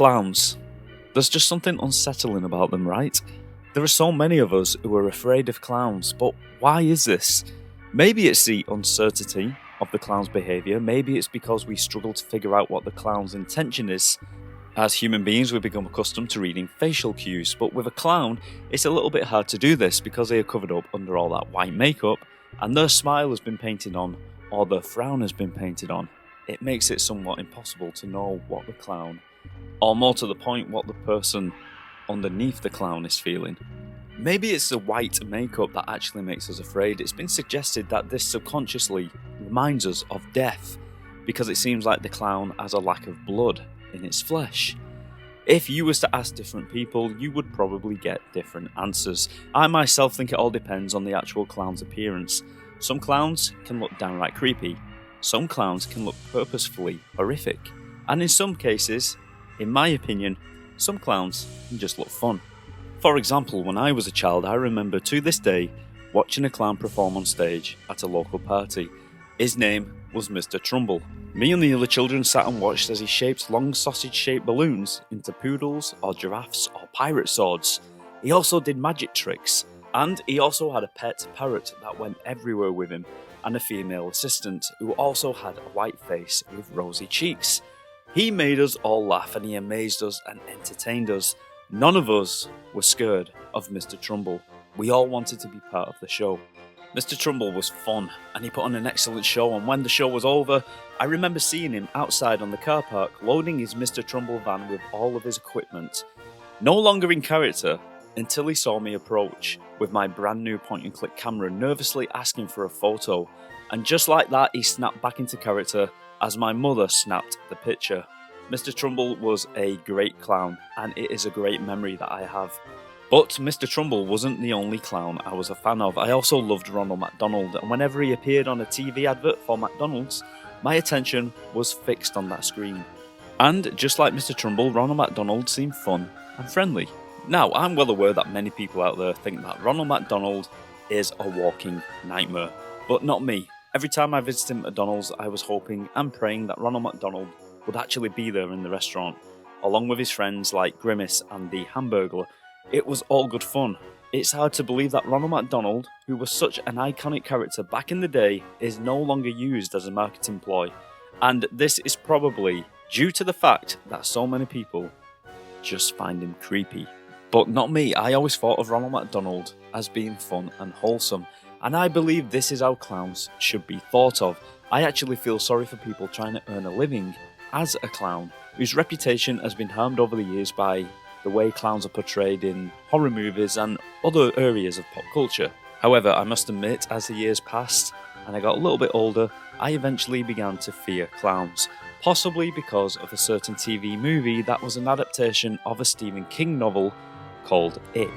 Clowns. There's just something unsettling about them, right? There are so many of us who are afraid of clowns, but why is this? Maybe it's the uncertainty of the clown's behaviour, maybe it's because we struggle to figure out what the clown's intention is. As human beings, we've become accustomed to reading facial cues, but with a clown, it's a little bit hard to do this because they are covered up under all that white makeup, and their smile has been painted on, or their frown has been painted on. It makes it somewhat impossible to know what the clown, or more to the point, what the person underneath the clown is feeling. Maybe it's the white makeup that actually makes us afraid. It's been suggested that this subconsciously reminds us of death, because it seems like the clown has a lack of blood in its flesh. If you was to ask different people, you would probably get different answers. I myself think it all depends on the actual clown's appearance. Some clowns can look downright creepy. Some clowns can look purposefully horrific. And in some cases, in my opinion, some clowns can just look fun. For example, when I was a child, I remember to this day watching a clown perform on stage at a local party. His name was Mr. Trumbull. Me and the other children sat and watched as he shaped long sausage-shaped balloons into poodles or giraffes or pirate swords. He also did magic tricks, and he also had a pet parrot that went everywhere with him, and a female assistant who also had a white face with rosy cheeks. He made us all laugh, and he amazed us and entertained us. None of us were scared of Mr. Trumbull. We all wanted to be part of the show. Mr. Trumbull was fun, and he put on an excellent show, and when the show was over, I remember seeing him outside on the car park loading his Mr. Trumbull van with all of his equipment. No longer in character, until he saw me approach with my brand new point and click camera, nervously asking for a photo, and just like that he snapped back into character as my mother snapped the picture. Mr. Trumbull was a great clown, and it is a great memory that I have. But Mr. Trumbull wasn't the only clown I was a fan of. I also loved Ronald McDonald, and whenever he appeared on a TV advert for McDonald's, my attention was fixed on that screen. And just like Mr. Trumbull, Ronald McDonald seemed fun and friendly. Now, I'm well aware that many people out there think that Ronald McDonald is a walking nightmare, but not me. Every time I visited McDonald's, I was hoping and praying that Ronald McDonald would actually be there in the restaurant, along with his friends like Grimace and the Hamburglar. It was all good fun. It's hard to believe that Ronald McDonald, who was such an iconic character back in the day, is no longer used as a marketing ploy. And this is probably due to the fact that so many people just find him creepy. But not me. I always thought of Ronald McDonald as being fun and wholesome, and I believe this is how clowns should be thought of. I actually feel sorry for people trying to earn a living as a clown, whose reputation has been harmed over the years by the way clowns are portrayed in horror movies and other areas of pop culture. However, I must admit, as the years passed and I got a little bit older, I eventually began to fear clowns, possibly because of a certain TV movie that was an adaptation of a Stephen King novel called It.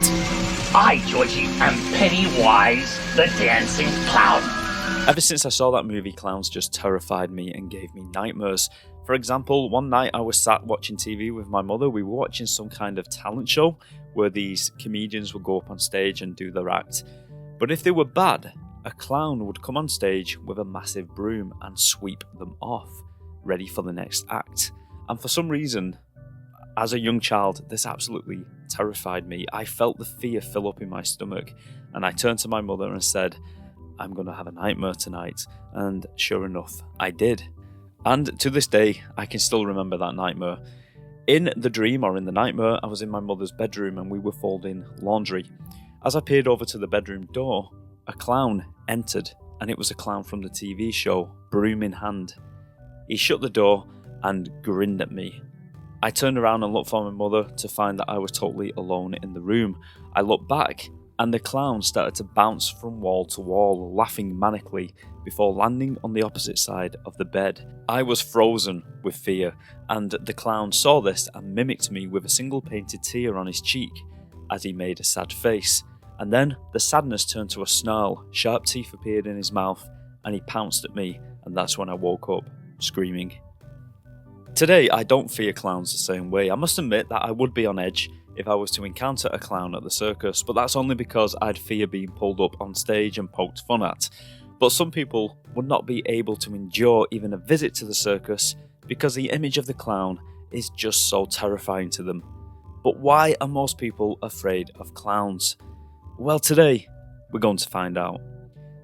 I, Georgie, am Pennywise, the dancing clown. Ever since I saw that movie, clowns just terrified me and gave me nightmares. For example, one night I was sat watching TV with my mother. We were watching some kind of talent show where these comedians would go up on stage and do their act. But if they were bad, a clown would come on stage with a massive broom and sweep them off, ready for the next act. And for some reason, as a young child, this absolutely terrified me. I felt the fear fill up in my stomach, and I turned to my mother and said, "I'm going to have a nightmare tonight." And sure enough, I did. And to this day, I can still remember that nightmare. In the dream, or in the nightmare, I was in my mother's bedroom and we were folding laundry. As I peered over to the bedroom door, a clown entered, and it was a clown from the TV show, broom in hand. He shut the door and grinned at me. I turned around and looked for my mother to find that I was totally alone in the room. I looked back, and the clown started to bounce from wall to wall, laughing manically, before landing on the opposite side of the bed. I was frozen with fear, and the clown saw this and mimicked me with a single painted tear on his cheek as he made a sad face. And then the sadness turned to a snarl, sharp teeth appeared in his mouth, and he pounced at me, and that's when I woke up, screaming. Today, I don't fear clowns the same way. I must admit that I would be on edge if I was to encounter a clown at the circus, but that's only because I'd fear being pulled up on stage and poked fun at. But some people would not be able to endure even a visit to the circus because the image of the clown is just so terrifying to them. But why are most people afraid of clowns? Well, today we're going to find out.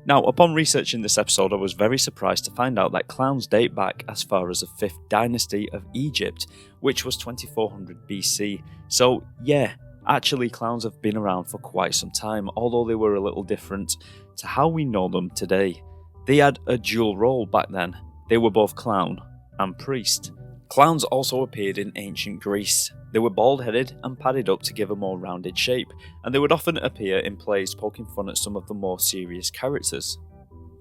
Now, upon researching this episode, I was very surprised to find out that clowns date back as far as the 5th dynasty of Egypt, which was 2400 BC. So yeah, actually clowns have been around for quite some time, although they were a little different to how we know them today. They had a dual role back then. They were both clown and priest. Clowns also appeared in ancient Greece. They were bald-headed and padded up to give a more rounded shape, and they would often appear in plays poking fun at some of the more serious characters.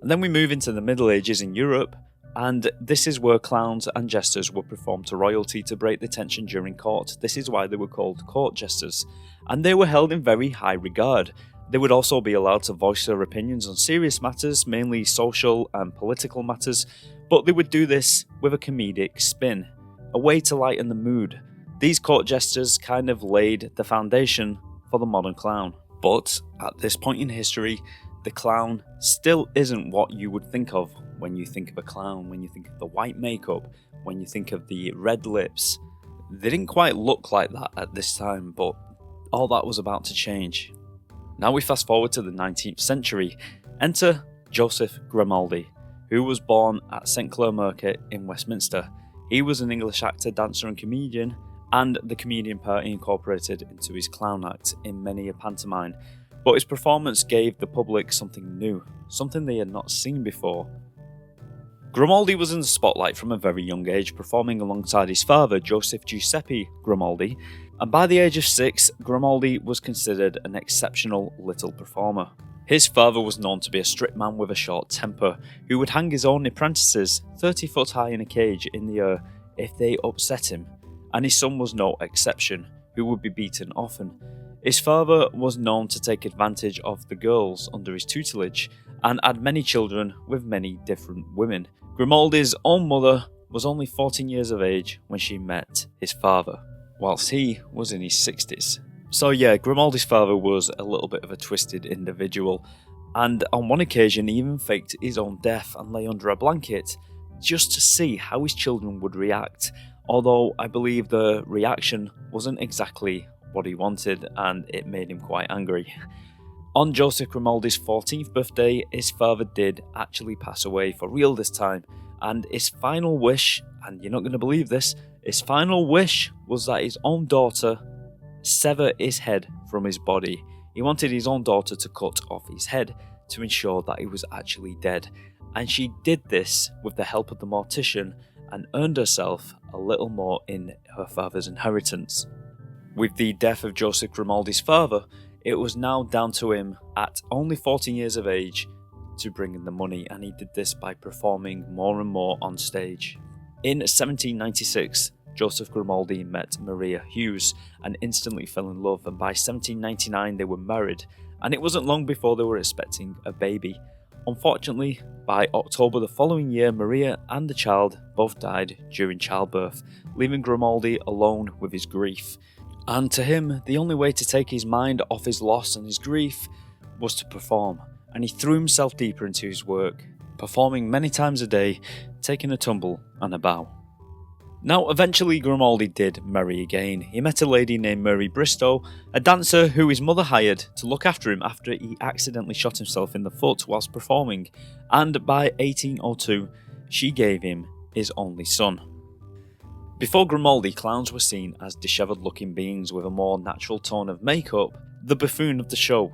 And then we move into the Middle Ages in Europe, and this is where clowns and jesters were performed to royalty to break the tension during court. This is why they were called court jesters, and they were held in very high regard. They would also be allowed to voice their opinions on serious matters, mainly social and political matters, but they would do this with a comedic spin, a way to lighten the mood. These court jesters kind of laid the foundation for the modern clown. But at this point in history, the clown still isn't what you would think of when you think of a clown, when you think of the white makeup, when you think of the red lips. They didn't quite look like that at this time, but all that was about to change. Now we fast forward to the 19th century. Enter Joseph Grimaldi, who was born at St Clair Market in Westminster. He was an English actor, dancer and comedian, and the comedian part he incorporated into his clown act in many a pantomime. But his performance gave the public something new, something they had not seen before. Grimaldi was in the spotlight from a very young age, performing alongside his father, Joseph Giuseppe Grimaldi, and by the age of 6, Grimaldi was considered an exceptional little performer. His father was known to be a strict man with a short temper, who would hang his own apprentices 30 foot high in a cage in the air if they upset him, and his son was no exception, who would be beaten often. His father was known to take advantage of the girls under his tutelage, and had many children with many different women. Grimaldi's own mother was only 14 years of age when she met his father, whilst he was in his 60s. So yeah, Grimaldi's father was a little bit of a twisted individual, and on one occasion he even faked his own death and lay under a blanket just to see how his children would react, although I believe the reaction wasn't exactly what he wanted and it made him quite angry. On Joseph Grimaldi's 14th birthday, his father did actually pass away for real this time, and his final wish, and you're not going to believe this, his final wish was that his own daughter sever his head from his body. He wanted his own daughter to cut off his head to ensure that he was actually dead, and she did this with the help of the mortician and earned herself a little more in her father's inheritance. With the death of Joseph Grimaldi's father, it was now down to him at only 14 years of age to bring in the money, and he did this by performing more and more on stage. In 1796, Joseph Grimaldi met Maria Hughes and instantly fell in love, and by 1799 they were married, and it wasn't long before they were expecting a baby. Unfortunately, by October the following year, Maria and the child both died during childbirth, leaving Grimaldi alone with his grief. And to him, the only way to take his mind off his loss and his grief was to perform, and he threw himself deeper into his work, performing many times a day, taking a tumble and a bow. Now, eventually Grimaldi did marry again. He met a lady named Mary Bristow, a dancer who his mother hired to look after him after he accidentally shot himself in the foot whilst performing, and by 1802 she gave him his only son. Before Grimaldi, clowns were seen as dishevelled looking beings with a more natural tone of makeup, the buffoon of the show.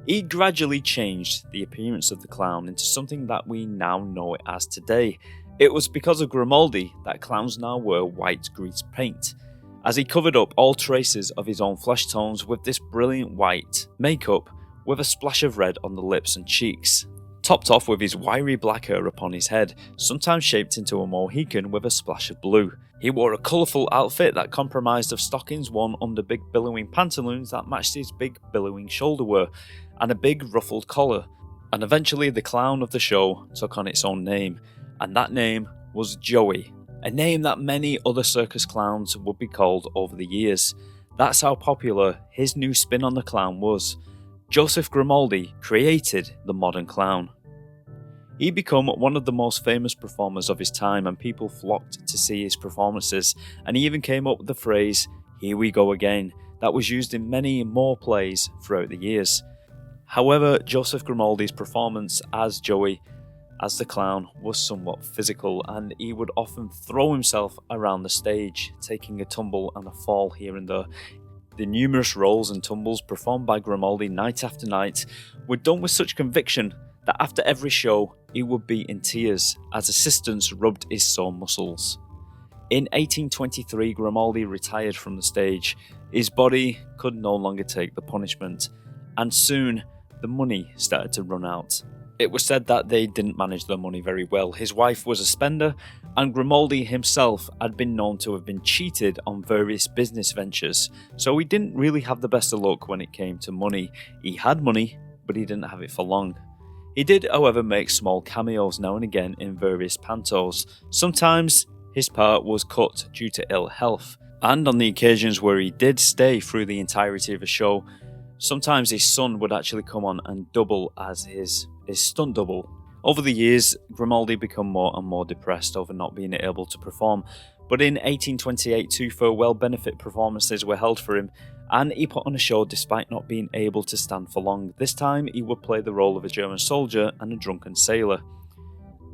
He gradually changed the appearance of the clown into something that we now know it as today. It was because of Grimaldi that clowns now wear white grease paint, as he covered up all traces of his own flesh tones with this brilliant white makeup with a splash of red on the lips and cheeks, topped off with his wiry black hair upon his head, sometimes shaped into a Mohican with a splash of blue. He wore a colourful outfit that comprised of stockings worn under big billowing pantaloons that matched his big billowing shoulder wear, and a big ruffled collar, and eventually the clown of the show took on its own name, and that name was Joey, a name that many other circus clowns would be called over the years. That's how popular his new spin on the clown was. Joseph Grimaldi created the modern clown. He became one of the most famous performers of his time, and people flocked to see his performances, and he even came up with the phrase, "Here we go again," that was used in many more plays throughout the years. However, Joseph Grimaldi's performance as Joey, as the clown, was somewhat physical, and he would often throw himself around the stage, taking a tumble and a fall here and there. The numerous rolls and tumbles performed by Grimaldi night after night were done with such conviction that after every show he would be in tears as assistants rubbed his sore muscles. In 1823, Grimaldi retired from the stage. His body could no longer take the punishment, and soon the money started to run out. It was said that they didn't manage their money very well. His wife was a spender, and Grimaldi himself had been known to have been cheated on various business ventures, so he didn't really have the best of luck when it came to money. He had money, but he didn't have it for long. He did, however, make small cameos now and again in various pantos. Sometimes his part was cut due to ill health, and on the occasions where he did stay through the entirety of a show, sometimes his son would actually come on and double as his stunt double. Over the years, Grimaldi became more and more depressed over not being able to perform, but in 1828 two farewell benefit performances were held for him, and he put on a show despite not being able to stand for long. This time he would play the role of a German soldier and a drunken sailor.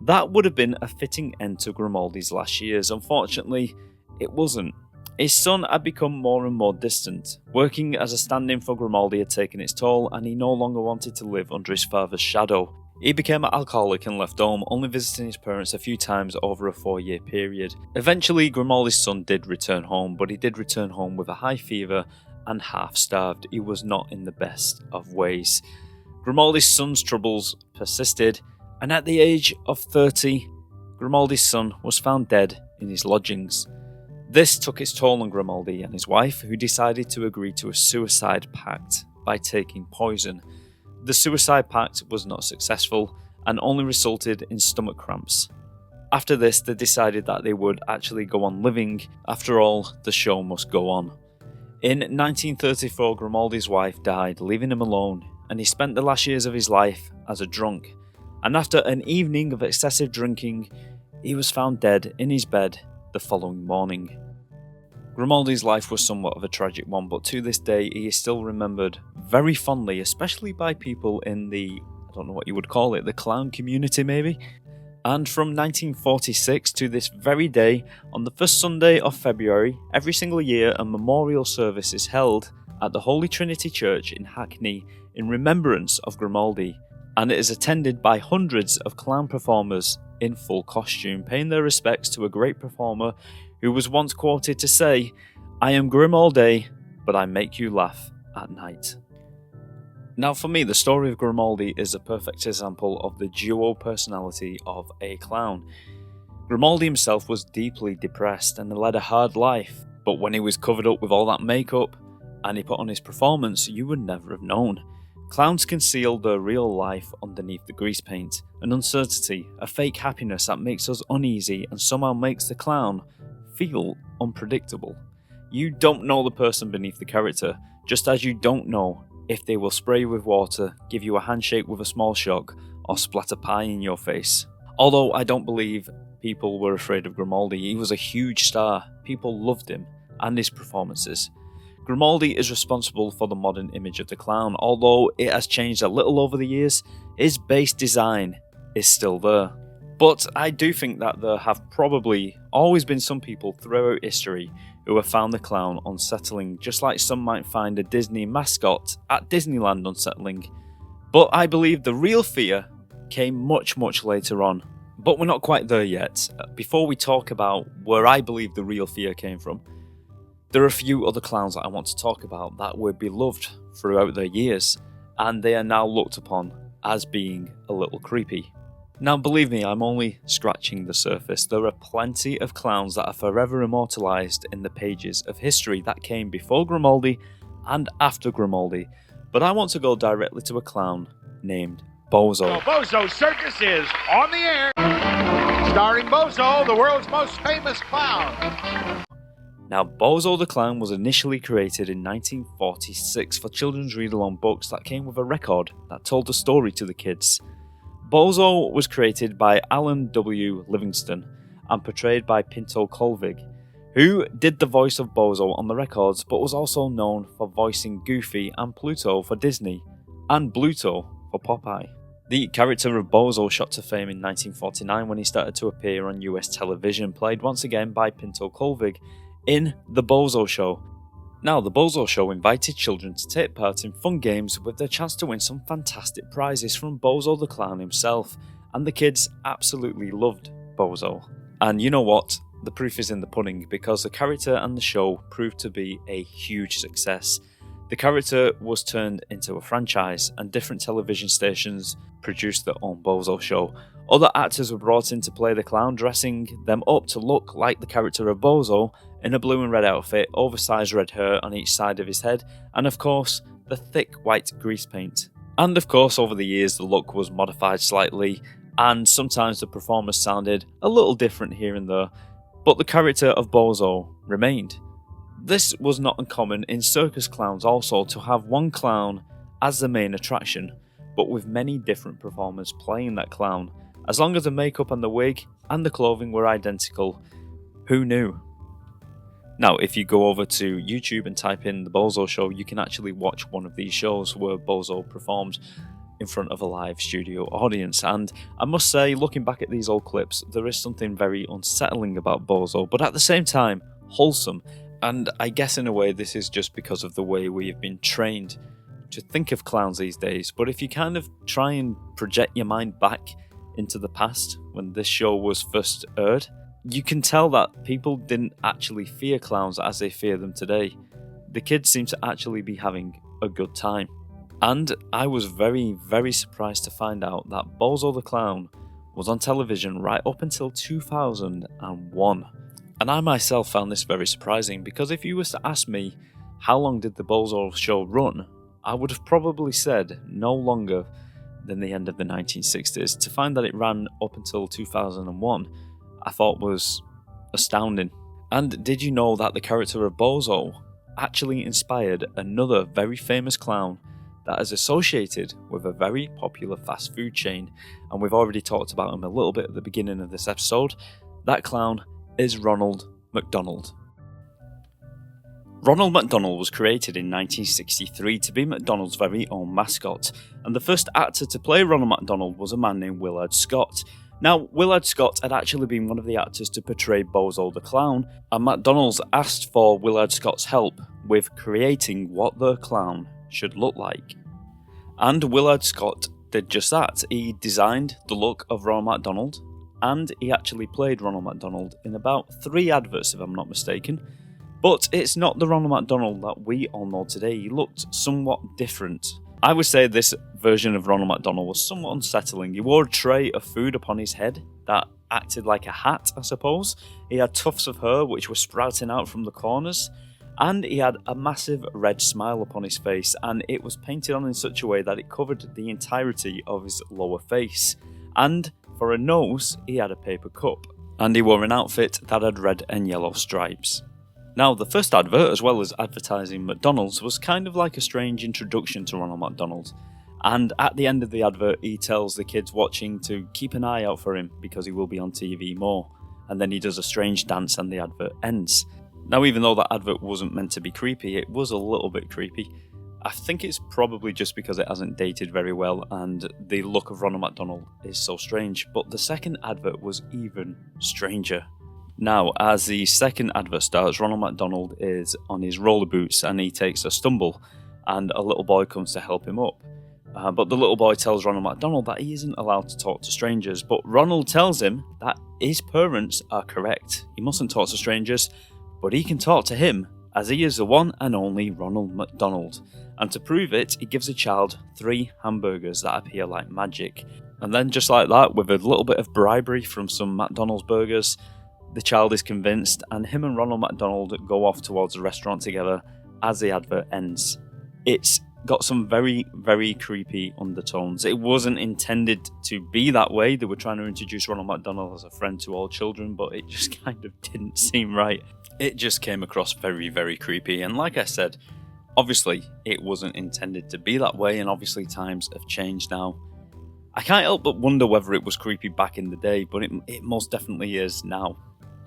That would have been a fitting end to Grimaldi's last years. Unfortunately, it wasn't. His son had become more and more distant. Working as a stand-in for Grimaldi had taken its toll, and he no longer wanted to live under his father's shadow. He became an alcoholic and left home, only visiting his parents a few times over a 4-year period. Eventually, Grimaldi's son did return home, but he did return home with a high fever and half-starved. He was not in the best of ways. Grimaldi's son's troubles persisted, and at the age of 30, Grimaldi's son was found dead in his lodgings. This took its toll on Grimaldi and his wife, who decided to agree to a suicide pact by taking poison. The suicide pact was not successful and only resulted in stomach cramps. After this, they decided that they would actually go on living. After all, the show must go on. In 1934, Grimaldi's wife died, leaving him alone, and he spent the last years of his life as a drunk. And after an evening of excessive drinking, he was found dead in his bed the following morning. Grimaldi's life was somewhat of a tragic one, but to this day he is still remembered very fondly, especially by people in the, I don't know what you would call it, the clown community maybe? And from 1946 to this very day, on the first Sunday of February, every single year a memorial service is held at the Holy Trinity Church in Hackney in remembrance of Grimaldi, and it is attended by hundreds of clown performers in full costume, paying their respects to a great performer who was once quoted to say, "I am grim all day, but I make you laugh at night." Now for me, the story of Grimaldi is a perfect example of the dual personality of a clown. Grimaldi himself was deeply depressed and led a hard life, but when he was covered up with all that makeup and he put on his performance, you would never have known. Clowns conceal their real life underneath the grease paint, an uncertainty, a fake happiness that makes us uneasy and somehow makes the clown feel unpredictable. You don't know the person beneath the character, just as you don't know if they will spray you with water, give you a handshake with a small shock, or splatter pie in your face. Although I don't believe people were afraid of Grimaldi, he was a huge star. People loved him and his performances. Grimaldi is responsible for the modern image of the clown. Although it has changed a little over the years, his base design is still there. But I do think that there have probably always been some people throughout history who have found the clown unsettling, just like some might find a Disney mascot at Disneyland unsettling. But I believe the real fear came much later on. But we're not quite there yet. Before we talk about where I believe the real fear came from, there are a few other clowns that I want to talk about that were beloved throughout their years, and they are now looked upon as being a little creepy. Now believe me, I'm only scratching the surface. There are plenty of clowns that are forever immortalised in the pages of history that came before Grimaldi and after Grimaldi, but I want to go directly to a clown named Bozo. So Bozo Circus is on the air, starring Bozo, the world's most famous clown. Now, Bozo the Clown was initially created in 1946 for children's read-along books that came with a record that told the story to the kids. Bozo was created by Alan W. Livingston and portrayed by Pinto Colvig, who did the voice of Bozo on the records but was also known for voicing Goofy and Pluto for Disney, and Bluto for Popeye. The character of Bozo shot to fame in 1949 when he started to appear on US television, played once again by Pinto Colvig in The Bozo Show. Now, The Bozo Show invited children to take part in fun games with the chance to win some fantastic prizes from Bozo the Clown himself, and the kids absolutely loved Bozo. And you know what? The proof is in the pudding, because the character and the show proved to be a huge success. The character was turned into a franchise, and different television stations produced their own Bozo Show. Other actors were brought in to play the clown, dressing them up to look like the character of Bozo in a blue and red outfit, oversized red hair on each side of his head, and of course, the thick white grease paint. And of course, over the years, the look was modified slightly, and sometimes the performers sounded a little different here and there, but the character of Bozo remained. This was not uncommon in circus clowns also, to have one clown as the main attraction, but with many different performers playing that clown. As long as the makeup and the wig and the clothing were identical, who knew? Now, if you go over to YouTube and type in The Bozo Show, you can actually watch one of these shows where Bozo performed in front of a live studio audience. And I must say, looking back at these old clips, there is something very unsettling about Bozo, but at the same time, wholesome. And I guess in a way this is just because of the way we have been trained to think of clowns these days. But if you kind of try and project your mind back into the past when this show was first aired, you can tell that people didn't actually fear clowns as they fear them today. The kids seem to actually be having a good time. And I was very, very surprised to find out that Bozo the Clown was on television right up until 2001. And I myself found this very surprising, because if you was to ask me how long did the Bozo Show run, I would have probably said no longer than the end of the 1960s. To find that it ran up until 2001, I thought was astounding. And did you know that the character of Bozo actually inspired another very famous clown that is associated with a very popular fast food chain? And we've already talked about him a little bit at the beginning of this episode. That clown is Ronald McDonald. Ronald McDonald was created in 1963 to be McDonald's very own mascot, and the first actor to play Ronald McDonald was a man named Willard Scott. Now, Willard Scott had actually been one of the actors to portray Bozo the Clown, and McDonald's asked for Willard Scott's help with creating what the clown should look like. And Willard Scott did just that. He designed the look of Ronald McDonald, and he actually played Ronald McDonald in about 3 adverts, if I'm not mistaken. But it's not the Ronald McDonald that we all know today. He looked somewhat different. I would say this version of Ronald McDonald was somewhat unsettling. He wore a tray of food upon his head that acted like a hat, I suppose. He had tufts of hair which were sprouting out from the corners, and he had a massive red smile upon his face, and it was painted on in such a way that it covered the entirety of his lower face. And for a nose, he had a paper cup, and he wore an outfit that had red and yellow stripes. Now, the first advert, as well as advertising McDonald's, was kind of like a strange introduction to Ronald McDonald. And at the end of the advert, he tells the kids watching to keep an eye out for him because he will be on TV more. And then he does a strange dance and the advert ends. Now, even though that advert wasn't meant to be creepy, it was a little bit creepy. I think it's probably just because it hasn't dated very well and the look of Ronald McDonald is so strange. But the second advert was even stranger. Now, as the second advert starts, Ronald McDonald is on his roller boots and he takes a stumble, and a little boy comes to help him up. But the little boy tells Ronald McDonald that he isn't allowed to talk to strangers, but Ronald tells him that his parents are correct. He mustn't talk to strangers, but he can talk to him, as he is the one and only Ronald McDonald. And to prove it, he gives the child 3 hamburgers that appear like magic. And then just like that, with a little bit of bribery from some McDonald's burgers, the child is convinced, and him and Ronald McDonald go off towards the restaurant together as the advert ends. It's got some very, very creepy undertones. It wasn't intended to be that way. They were trying to introduce Ronald McDonald as a friend to all children, but it just kind of didn't seem right. It just came across very, very creepy. And like I said, obviously it wasn't intended to be that way, and obviously times have changed now. I can't help but wonder whether it was creepy back in the day, but it most definitely is now.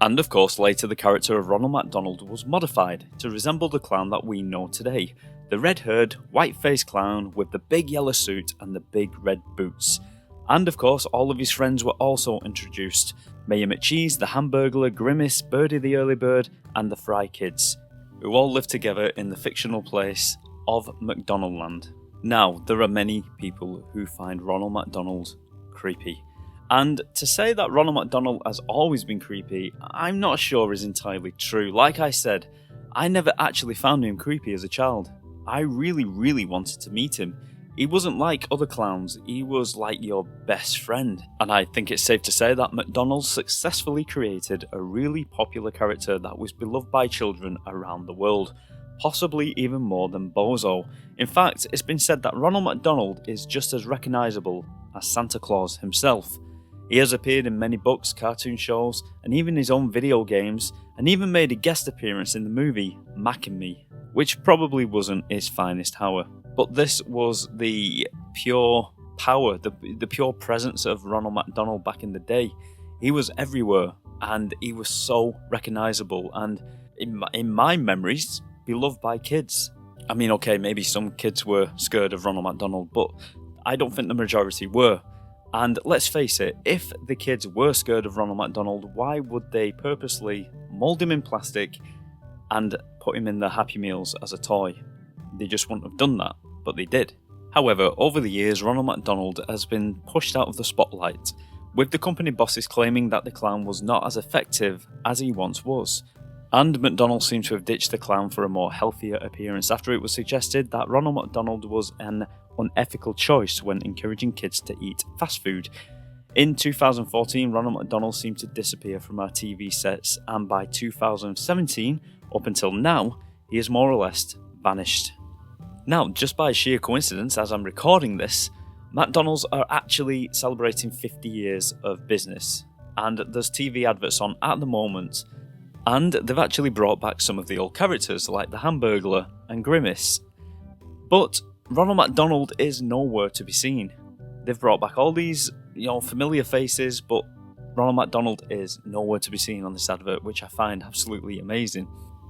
And of course, later the character of Ronald McDonald was modified to resemble the clown that we know today. The red-haired, white-faced clown with the big yellow suit and the big red boots. And of course, all of his friends were also introduced. Mayor McCheese, the Hamburglar, Grimace, Birdie the Early Bird, and the Fry Kids, who all lived together in the fictional place of McDonaldland. Now, there are many people who find Ronald McDonald creepy. And to say that Ronald McDonald has always been creepy, I'm not sure is entirely true. Like I said, I never actually found him creepy as a child. I really wanted to meet him. He wasn't like other clowns, he was like your best friend. And I think it's safe to say that McDonald successfully created a really popular character that was beloved by children around the world. Possibly even more than Bozo. In fact, it's been said that Ronald McDonald is just as recognisable as Santa Claus himself. He has appeared in many books, cartoon shows, and even his own video games, and even made a guest appearance in the movie Mac and Me, which probably wasn't his finest hour. But this was the pure power, the pure presence of Ronald McDonald back in the day. He was everywhere, and he was so recognisable, and in my memories, beloved by kids. I mean, okay, maybe some kids were scared of Ronald McDonald, but I don't think the majority were. And let's face it, if the kids were scared of Ronald McDonald, why would they purposely mould him in plastic and put him in their Happy Meals as a toy? They just wouldn't have done that, but they did. However, over the years, Ronald McDonald has been pushed out of the spotlight, with the company bosses claiming that the clown was not as effective as he once was. And McDonald seemed to have ditched the clown for a more healthier appearance after it was suggested that Ronald McDonald was an unethical choice when encouraging kids to eat fast food. In 2014, Ronald McDonald seemed to disappear from our TV sets, and by 2017, up until now, he has more or less vanished. Now, just by sheer coincidence, as I'm recording this, McDonald's are actually celebrating 50 years of business, and there's TV adverts on at the moment, and they've actually brought back some of the old characters like the Hamburglar and Grimace. But Ronald McDonald is nowhere to be seen. They've brought back all these, familiar faces, but Ronald McDonald is nowhere to be seen on this advert, which I find absolutely amazing.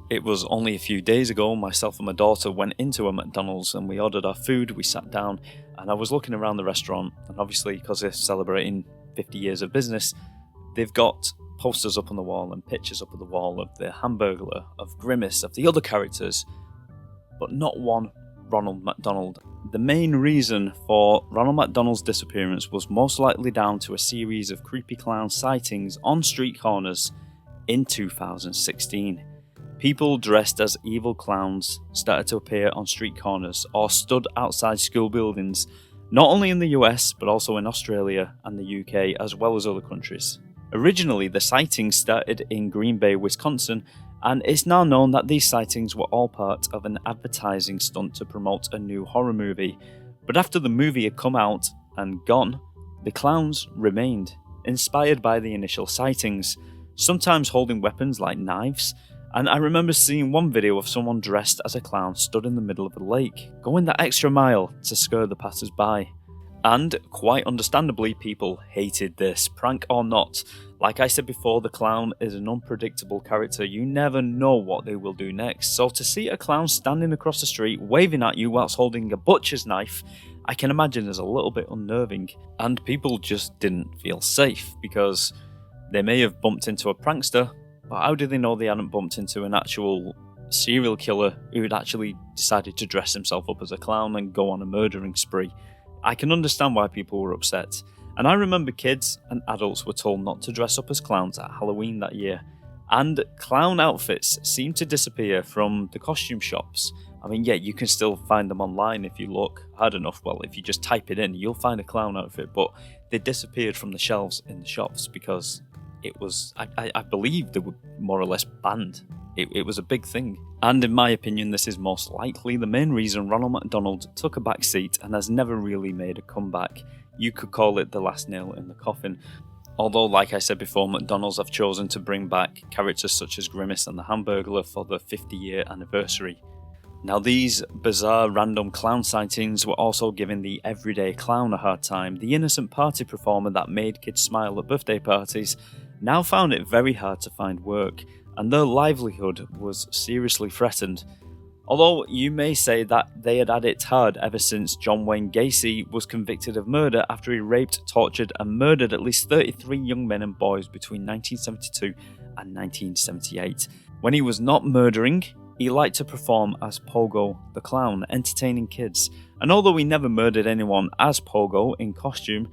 It was only a few days ago, myself and my daughter went into a McDonald's and we ordered our food, we sat down, and I was looking around the restaurant, and obviously because they're celebrating 50 years of business, they've got posters up on the wall and pictures up on the wall of the Hamburglar, of Grimace, of the other characters, but not one Ronald McDonald. The main reason for Ronald McDonald's disappearance was most likely down to a series of creepy clown sightings on street corners in 2016. People dressed as evil clowns started to appear on street corners or stood outside school buildings, not only in the US but also in Australia and the UK as well as other countries. Originally, the sightings started in Green Bay, Wisconsin, and it's now known that these sightings were all part of an advertising stunt to promote a new horror movie. But after the movie had come out and gone, the clowns remained, inspired by the initial sightings, sometimes holding weapons like knives. And I remember seeing one video of someone dressed as a clown stood in the middle of a lake, going that extra mile to scare the passers-by. And, quite understandably, people hated this, prank or not. Like I said before, the clown is an unpredictable character. You never know what they will do next. So to see a clown standing across the street, waving at you whilst holding a butcher's knife, I can imagine is a little bit unnerving. And people just didn't feel safe, because they may have bumped into a prankster, but how do they know they hadn't bumped into an actual serial killer who had actually decided to dress himself up as a clown and go on a murdering spree? I can understand why people were upset. And I remember kids and adults were told not to dress up as clowns at Halloween that year. And clown outfits seem to disappear from the costume shops. I mean, yeah, you can still find them online if you look hard enough. Well, if you just type it in, you'll find a clown outfit. But they disappeared from the shelves in the shops because it was, I believe they were more or less banned. It was a big thing. And in my opinion, this is most likely the main reason Ronald McDonald took a back seat and has never really made a comeback. You could call it the last nail in the coffin. Although, like I said before, McDonald's have chosen to bring back characters such as Grimace and the Hamburglar for the 50-year anniversary. Now, these bizarre random clown sightings were also giving the everyday clown a hard time. The innocent party performer that made kids smile at birthday parties now found it very hard to find work, and their livelihood was seriously threatened. Although you may say that they had it hard ever since John Wayne Gacy was convicted of murder after he raped, tortured and murdered at least 33 young men and boys between 1972 and 1978. When he was not murdering, he liked to perform as Pogo the Clown, entertaining kids. And although he never murdered anyone as Pogo in costume,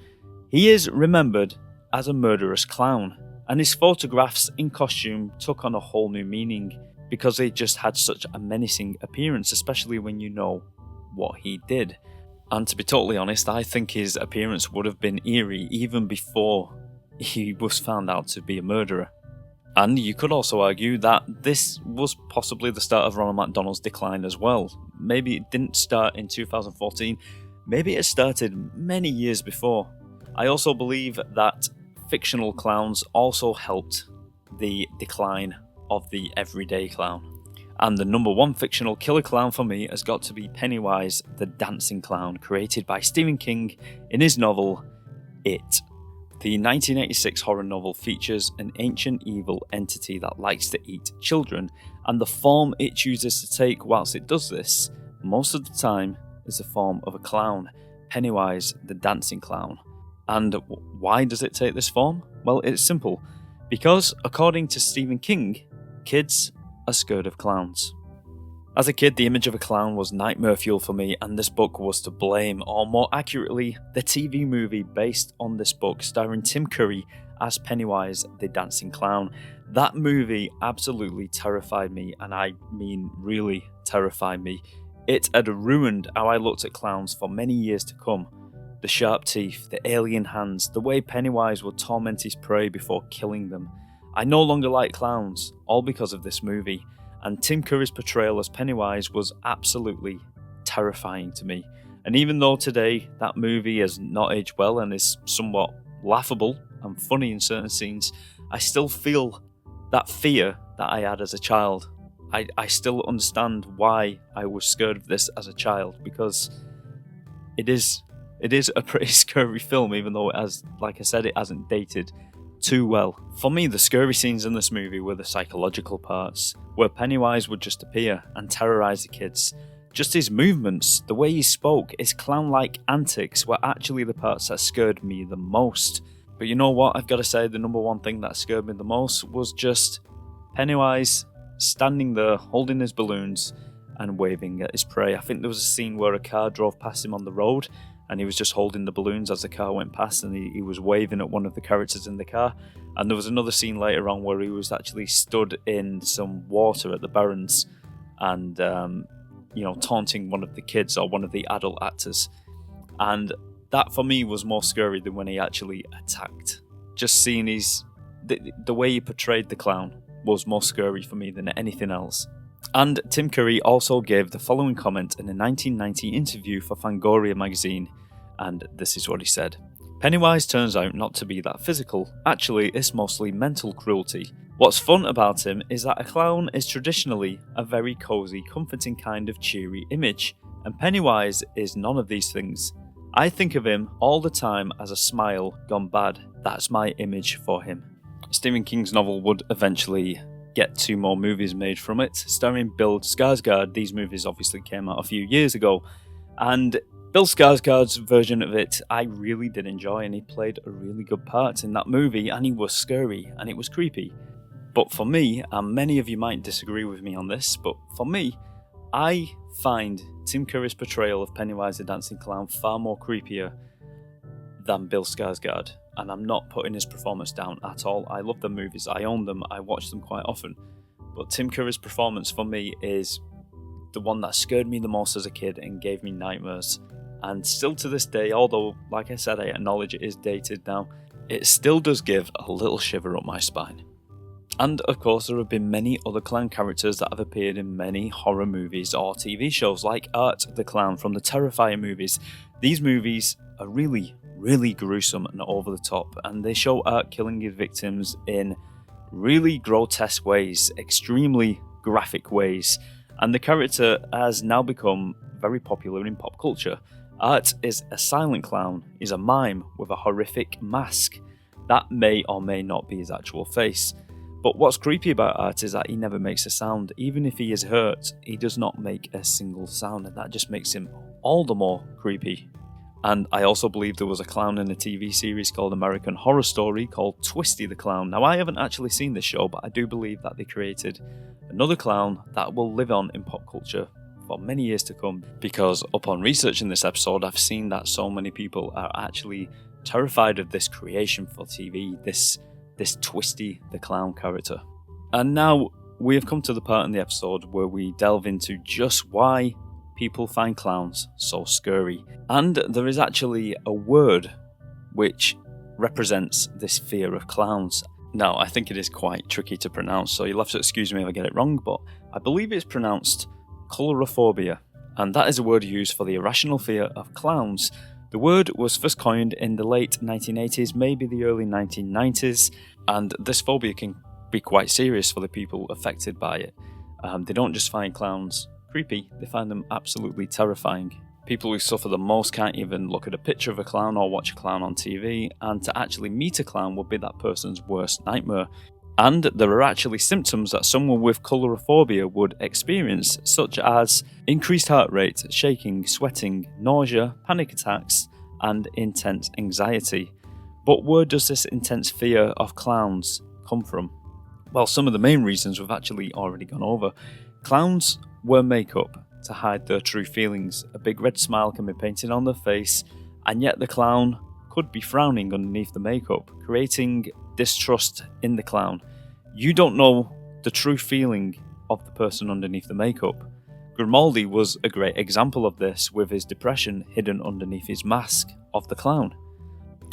he is remembered as a murderous clown. And his photographs in costume took on a whole new meaning because they just had such a menacing appearance, especially when you know what he did. And to be totally honest, I think his appearance would have been eerie even before he was found out to be a murderer. And you could also argue that this was possibly the start of Ronald McDonald's decline as well. Maybe it didn't start in 2014, maybe it started many years before. I also believe that fictional clowns also helped the decline of the everyday clown. And the number one fictional killer clown for me has got to be Pennywise the Dancing Clown, created by Stephen King in his novel It. The 1986 horror novel features an ancient evil entity that likes to eat children, and the form it chooses to take whilst it does this, most of the time, is the form of a clown, Pennywise the Dancing Clown. And why does it take this form? Well, it's simple. Because, according to Stephen King, kids are scared of clowns. As a kid, the image of a clown was nightmare fuel for me, and this book was to blame, or more accurately, the TV movie based on this book starring Tim Curry as Pennywise the Dancing Clown. That movie absolutely terrified me, and I mean really terrified me. It had ruined how I looked at clowns for many years to come. The sharp teeth, the alien hands, the way Pennywise would torment his prey before killing them. I no longer like clowns, all because of this movie, and Tim Curry's portrayal as Pennywise was absolutely terrifying to me. And even though today that movie has not aged well and is somewhat laughable and funny in certain scenes, I still feel that fear that I had as a child. I still understand why I was scared of this as a child, because it is a pretty scary film, even though it has, like I said, it hasn't dated too well. For me, the scary scenes in this movie were the psychological parts, where Pennywise would just appear and terrorise the kids. Just his movements, the way he spoke, his clown-like antics were actually the parts that scared me the most. But you know what, I've got to say, the number one thing that scared me the most was just Pennywise standing there holding his balloons and waving at his prey. I think there was a scene where a car drove past him on the road, and he was just holding the balloons as the car went past, and he was waving at one of the characters in the car. And there was another scene later on where he was actually stood in some water at the Barrens and, taunting one of the kids or one of the adult actors. And that for me was more scary than when he actually attacked. Just seeing the way he portrayed the clown was more scary for me than anything else. And Tim Curry also gave the following comment in a 1990 interview for Fangoria magazine, and this is what he said. Pennywise turns out not to be that physical. Actually, it's mostly mental cruelty. What's fun about him is that a clown is traditionally a very cozy, comforting kind of cheery image, and Pennywise is none of these things. I think of him all the time as a smile gone bad. That's my image for him. Stephen King's novel would eventually get 2 more movies made from it, starring Bill Skarsgård. These movies obviously came out a few years ago, and Bill Skarsgård's version of it I really did enjoy, and he played a really good part in that movie, and he was scary and it was creepy. But for me, and many of you might disagree with me on this, but for me, I find Tim Curry's portrayal of Pennywise the Dancing Clown far more creepier than Bill Skarsgård. And I'm not putting his performance down at all. I love the movies, I own them, I watch them quite often. But Tim Curry's performance for me is the one that scared me the most as a kid and gave me nightmares. And still to this day, although, like I said, I acknowledge it is dated now, it still does give a little shiver up my spine. And of course, there have been many other clown characters that have appeared in many horror movies or TV shows, like Art the Clown from the Terrifier movies. These movies are really gruesome and over the top, and they show Art killing his victims in really grotesque ways, extremely graphic ways, and the character has now become very popular in pop culture. Art is a silent clown. He's a mime with a horrific mask. That may or may not be his actual face. But what's creepy about Art is that he never makes a sound. Even if he is hurt, he does not make a single sound, and that just makes him all the more creepy. And I also believe there was a clown in a TV series called American Horror Story called Twisty the Clown. Now, I haven't actually seen this show, but I do believe that they created another clown that will live on in pop culture for many years to come, because upon researching this episode, I've seen that so many people are actually terrified of this creation for TV, this Twisty the Clown character. And now we have come to the part in the episode where we delve into just why people find clowns so scary. And there is actually a word which represents this fear of clowns. Now, I think it is quite tricky to pronounce, so you'll have to excuse me if I get it wrong, but I believe it's pronounced colorophobia, and that is a word used for the irrational fear of clowns. The word was first coined in the late 1980s, maybe the early 1990s, and this phobia can be quite serious for the people affected by it. They don't just find clowns creepy, they find them absolutely terrifying. People who suffer the most can't even look at a picture of a clown or watch a clown on TV, and to actually meet a clown would be that person's worst nightmare. And there are actually symptoms that someone with colorophobia would experience, such as increased heart rate, shaking, sweating, nausea, panic attacks, and intense anxiety. But where does this intense fear of clowns come from? Well, some of the main reasons we've actually already gone over. Clowns wear makeup to hide their true feelings. A big red smile can be painted on their face, and yet the clown could be frowning underneath the makeup, creating distrust in the clown. You don't know the true feeling of the person underneath the makeup. Grimaldi was a great example of this, with his depression hidden underneath his mask of the clown.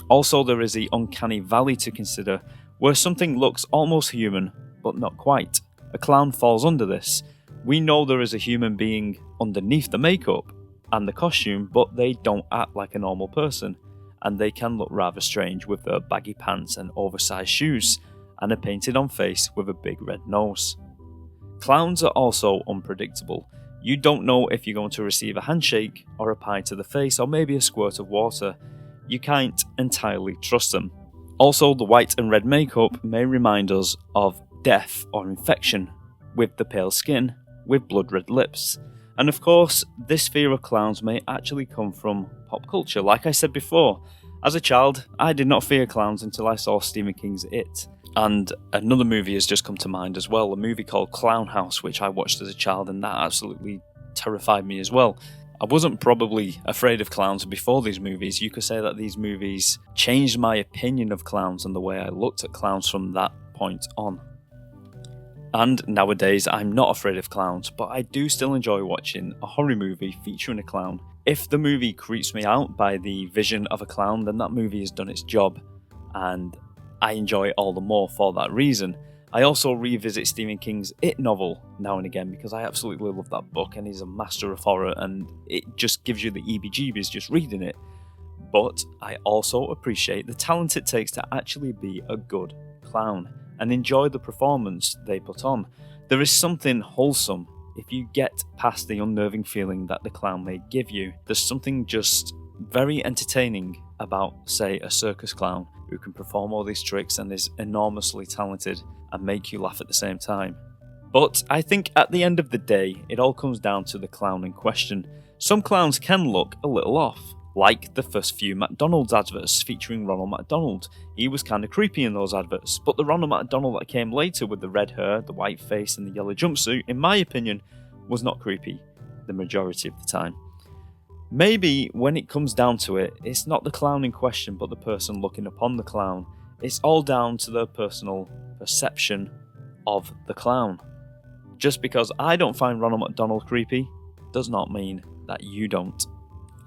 Also, there is the uncanny valley to consider, where something looks almost human, but not quite. A clown falls under this. We know there is a human being underneath the makeup and the costume, but they don't act like a normal person, and they can look rather strange with their baggy pants and oversized shoes, and a painted-on face with a big red nose. Clowns are also unpredictable. You don't know if you're going to receive a handshake or a pie to the face or maybe a squirt of water. You can't entirely trust them. Also, the white and red makeup may remind us of death or infection, with the pale skin, with blood-red lips. And of course, this fear of clowns may actually come from pop culture. Like I said before, as a child, I did not fear clowns until I saw Stephen King's It. And another movie has just come to mind as well, a movie called Clown House, which I watched as a child, and that absolutely terrified me as well. I wasn't probably afraid of clowns before these movies. You could say that these movies changed my opinion of clowns and the way I looked at clowns from that point on. And nowadays, I'm not afraid of clowns, but I do still enjoy watching a horror movie featuring a clown. If the movie creeps me out by the vision of a clown, then that movie has done its job, and I enjoy it all the more for that reason. I also revisit Stephen King's It novel now and again because I absolutely love that book, and he's a master of horror, and it just gives you the EBGBs just reading it. But I also appreciate the talent it takes to actually be a good clown and enjoy the performance they put on. There is something wholesome if you get past the unnerving feeling that the clown may give you. There's something just very entertaining about, say, a circus clown who can perform all these tricks and is enormously talented and make you laugh at the same time. But I think at the end of the day, it all comes down to the clown in question. Some clowns can look a little off, like the first few McDonald's adverts featuring Ronald McDonald. He was kind of creepy in those adverts, but the Ronald McDonald that came later with the red hair, the white face and the yellow jumpsuit, in my opinion, was not creepy the majority of the time. Maybe when it comes down to it, it's not the clown in question but the person looking upon the clown. It's all down to their personal perception of the clown. Just because I don't find Ronald McDonald creepy does not mean that you don't.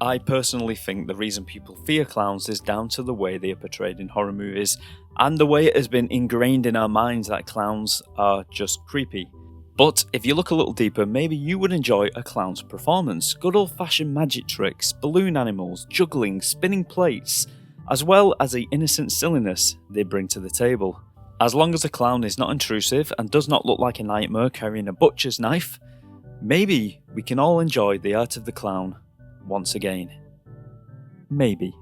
I personally think the reason people fear clowns is down to the way they are portrayed in horror movies and the way it has been ingrained in our minds that clowns are just creepy. But if you look a little deeper, maybe you would enjoy a clown's performance. Good old-fashioned magic tricks, balloon animals, juggling, spinning plates, as well as the innocent silliness they bring to the table. As long as the clown is not intrusive and does not look like a nightmare carrying a butcher's knife, maybe we can all enjoy the art of the clown once again. Maybe.